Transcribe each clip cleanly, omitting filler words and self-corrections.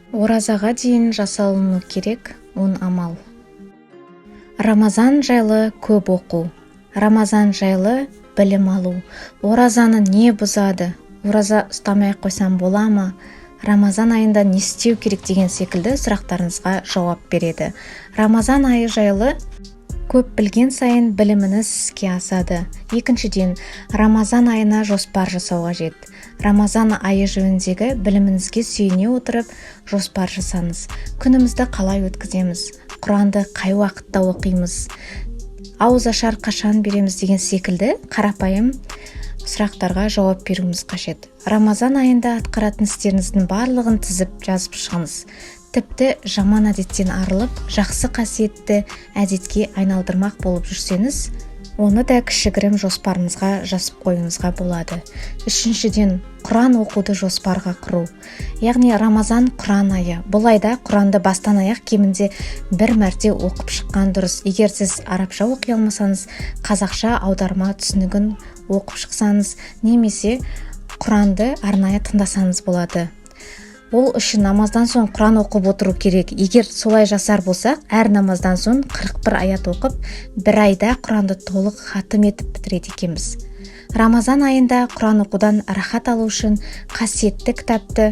Оразаға дейін жасалыну керек 10 амал. Рамазан жайлы көп оқу. Рамазан жайлы білім алу. Оразаны не бұзады? Ораза ұстамай қойсам бола ма? Рамазан айында не істеу керек деген секілді сұрақтарыңызға жауап береді. Рамазан айы жайлы көп білген сайын біліміңіз іске асады. Екіншіден, Рамазан айына жоспар жасау қажет. Рамазан айы жөніндегі біліміңізге сүйене отырып жоспар жасаңыз. Күнімізді қалай өткіземіз? Құранды қай уақытта оқимыз? Ауызашар қашан береміз деген секілді қарапайым сұрақтарға жауап беруіміз қажет. Рамазан айында атқаратын істеріңіздің барлығын тізіп жазып шығыңыз. Тіпті жаман әдеттен арылып, жақсы қасиетті әдетке айналдырмақ болып жүрсеңіз, оны да кішігірім жоспарыңызға жазып қоюыңызға болады. Үшіншіден, Құран оқуды жоспарға құру. Яғни Рамазан Құран айы. Бұл айда Құранды бастан аяқ кемінде бір мәрте оқып шыққан дұрыс. Егер сіз арабша оқи алмасаңыз, қазақша аударма түсінігін оқып шықсаңыз, немесе Құранды арнайы тыңдасаңыз болады. Ол үшін намаздан соң Құран оқып отыру керек. Егер солай жасар болсақ, әр намаздан соң 41 аят оқып, бір айда Құранды толық хатым етіп бітіреді екенбіз. Рамазан айында Құран оқудан рахат алу үшін қасиетті кітапты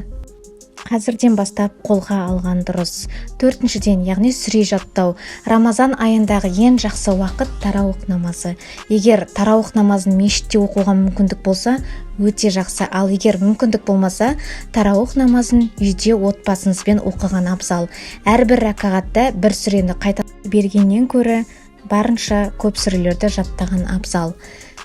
қазірден бастап қолға алған дұрыс. Төртіншіден, яғни сүре жаттау. Рамазан айындағы ең жақсы уақыт тарауых намазы. Егер тарауых намазын мешітте оқуға мүмкіндік болса, өте жақсы. Ал егер мүмкіндік болмаса, тарауых намазын үйде отбасыңызбен оқыған абзал. Әрбір ракағатта бір сүрені қайта бергеннен көрі барынша көп сүрелерді жаттаған абзал.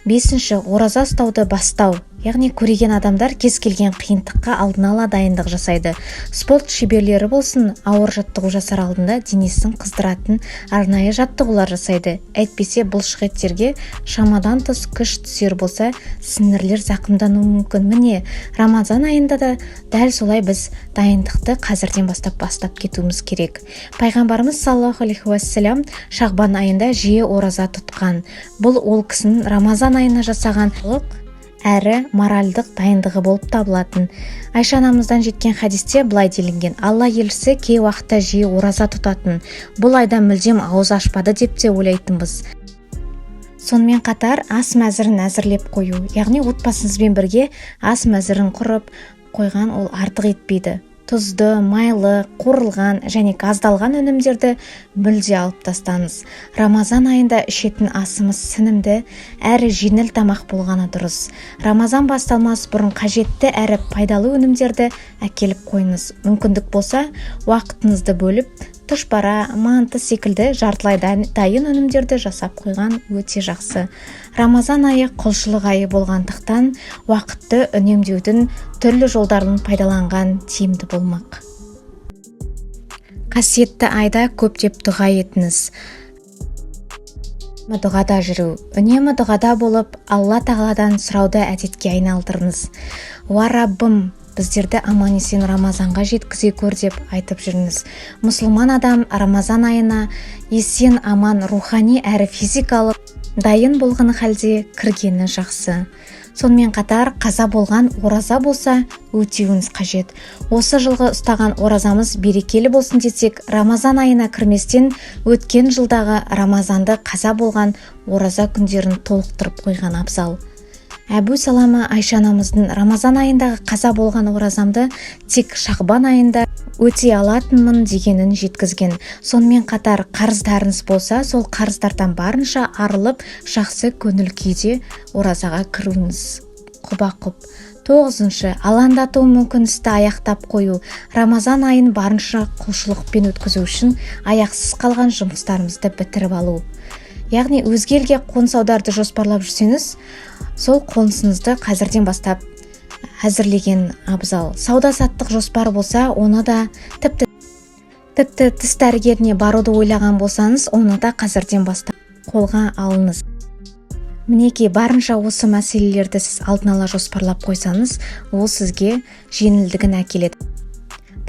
Бесінші, ораза ұстауды бастау. Яғни көреген адамдар кез келген қиындыққа алдын ала дайындық жасайды. Спорт шеберлері болсын, ауыр жаттығу жасар алдында денесін қыздыратын арнайы жаттығулар жасайды. Әйтпесе бұлшықеттерге шамадан тыс күш түсер болса, сіңірлер зақымдануы мүмкін. Міне, Рамазан айында да дәл солай біз дайындықты қазірден бастап кетуіміз керек. Пайғамбарымыз саллаллаху алейхи уассалам Шағбан айында жиі ораза тұтқан. Бұл ол кісінің Рамазан айына жасаған әрі моральдық дайындығы болып табылатын. Айша анамыздан жеткен хадисте былай делінген: Алла елшісі кей уақытта жиі ораза тұтатын. Бұл айда мүлдем ауыз ашпады деп те ойлайтынбыз. Сонымен қатар ас мәзірін әзірлеп қою. Яғни отбасыңызбен бірге ас мәзірін құрып қойған ол артық етпейді. Тұзды, майлы, қуырылған және газдалған өнімдерді мүлде алып тастаңыз. Рамазан айында ішетін асымыз сіңімді әрі жеңіл тамақ болғаны дұрыс. Рамазан басталмас бұрын қажетті әрі пайдалы өнімдерді әкеліп қойыңыз. Мүмкіндік болса, уақытыңызды бөліп, тұшпара, манты секілді жартылай дайын өнімдерді жасап қойған өте жақсы. Рамазан айы құлшылық айы болғандықтан уақытты үнемдеудің түрлі жолдарын пайдаланған тиімді болмақ. Қасиетті айда көптеп дұға етіңіз. Дұғада жүру. Үнемі дұғада болып, Алла тағаладан сұрауды әдетке айналдырыңыз. Уа Раббым, біздерді аман-есен Рамазанға жеткізе көр деп айтып жүріңіз. Мұсылман адам Рамазан айына есен, аман, рухани әрі физикалық дайын болған халде кіргені жақсы. Сонымен қатар қаза болған ораза болса өтеуіңіз қажет. Осы жылғы ұстаған оразамыз берекелі болсын десек, Рамазан айына кірместен өткен жылдағы Рамазанды қаза болған ораза күндерін толықтырып қойған абзал. Әбу Салама Айша анамыздың Рамазан айындағы қаза болған оразамды тек Шағбан айында өте алатынмын дегенін жеткізген. Сонымен қатар қарыздарыңыз болса, сол қарыздардан барынша арылып, жақсы көңіл күйде оразаға кіруіңіз. Құба-құп. 9. Алаңдату мүмкін істі аяқтап қою. Рамазан айын барынша құлшылықпен өткізу үшін аяқсыз қалған жұмыстарымызды бітіріп алу. Яғни өзге елге қоныс аударды жоспарлап жүрсеңіз, сол қонысыңызды қазірден бастап әзірлеген абзал. Сауда-саттық жоспар болса, оны да тіпті тіс дәрігеріне баруды ойлаған болсаңыз, оны да қазірден бастап қолға алыңыз. Мінекей, барынша осы мәселелерді сіз алдын ала жоспарлап қойсаңыз, ол сізге жеңілдігін әкеледі.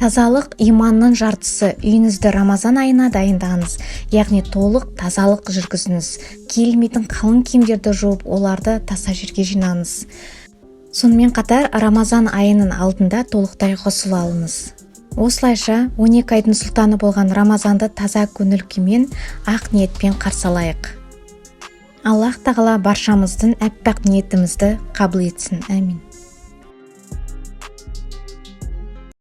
Тазалық иманның жартысы. Үйіңізді Рамазан айына дайындаңыз. Яғни толық тазалық жүргізіңіз. Киілмейтін қалың киімдерді жуып, оларды таса жерге жинаңыз. Сонымен қатар Рамазан айының алдында толықтай ғұсыл алыңыз. Осылайша 12 айдың сұлтаны болған Рамазанды таза көңіл күймен, ақ ниетпен қарсы алайық. Аллах тағала баршамыздың әппақ ниетімізді қабыл етсін. Әмин.